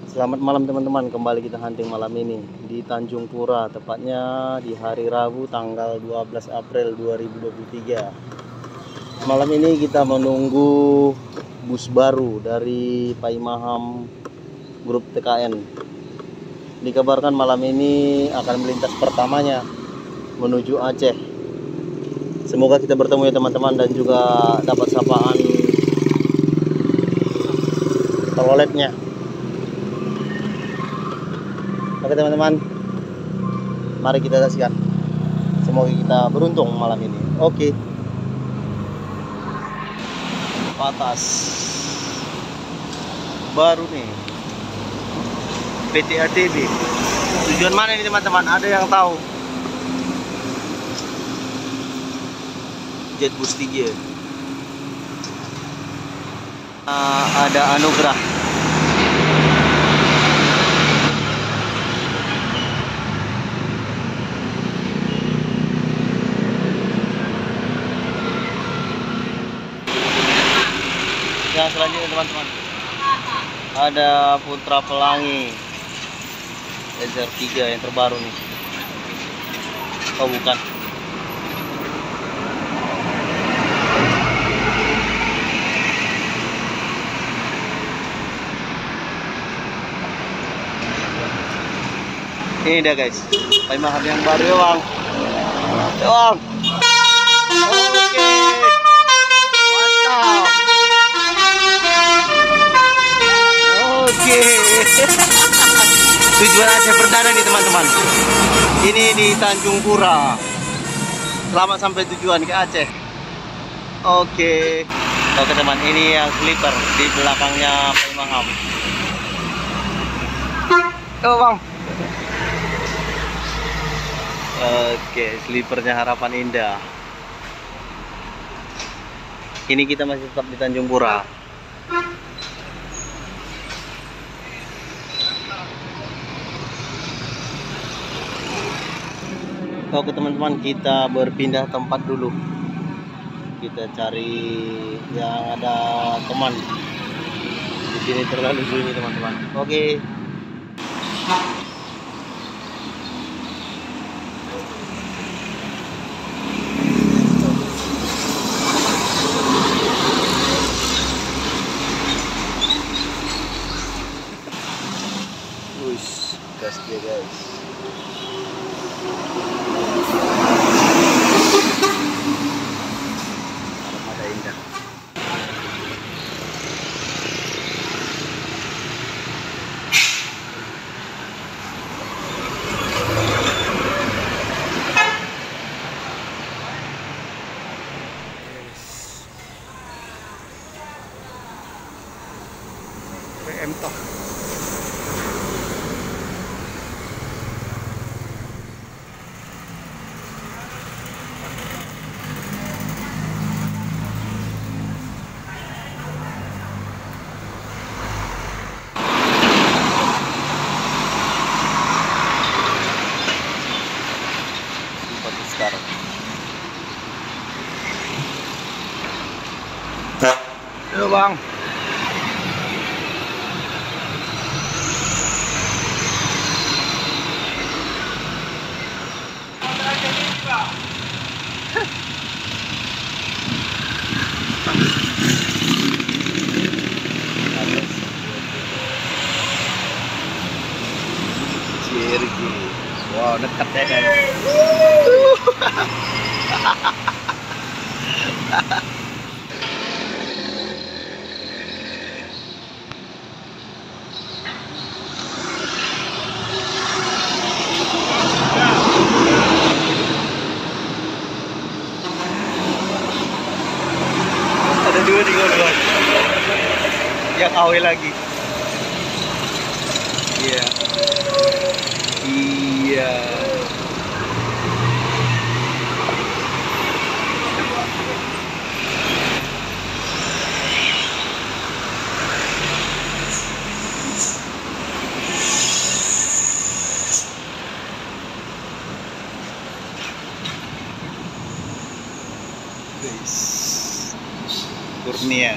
Selamat malam teman-teman, kembali kita hunting malam ini di Tanjung Pura, tepatnya di hari Rabu tanggal 12 April 2023. Malam ini kita menunggu bus baru dari Paimaham Grup TKN. Dikabarkan malam ini akan melintas pertamanya menuju Aceh. Semoga kita bertemu ya teman-teman, dan juga dapat sapaan teloletnya. Oke teman-teman, mari kita saksikan. Semoga kita beruntung malam ini. Oke. Patas baru nih, PT ATB. Tujuan mana ini teman-teman? Ada yang tahu? Jetbus 3. Ada Anugerah. Yang selanjutnya teman-teman, ada Putra Pelangi SR3 yang terbaru nih. Oh bukan, ini dia guys, Paimaham yang baru ya bang. Ya bang. Oke, mantap. Oke. Tujuan Aceh perdana nih teman-teman. Ini di Tanjung Pura. Selamat sampai tujuan ke Aceh. Oke. Oke teman, ini yang sleeper di belakangnya Paimaham. Oh bang. Oke, sleepernya Harapan Indah. Ini kita masih tetap di Tanjung Pura. Oke teman-teman, kita berpindah tempat dulu. Kita cari yang ada teman. Di sini terlalu sunyi teman-teman. Oke. Wush, gas dia guys. Armada Indah. PM toh. Sekarang. Ayo bang. Cirgi. Wow, dekat ya guys. Ada dua di gol. Yang KW lagi. Iya. Iya. Guys. Kurnia.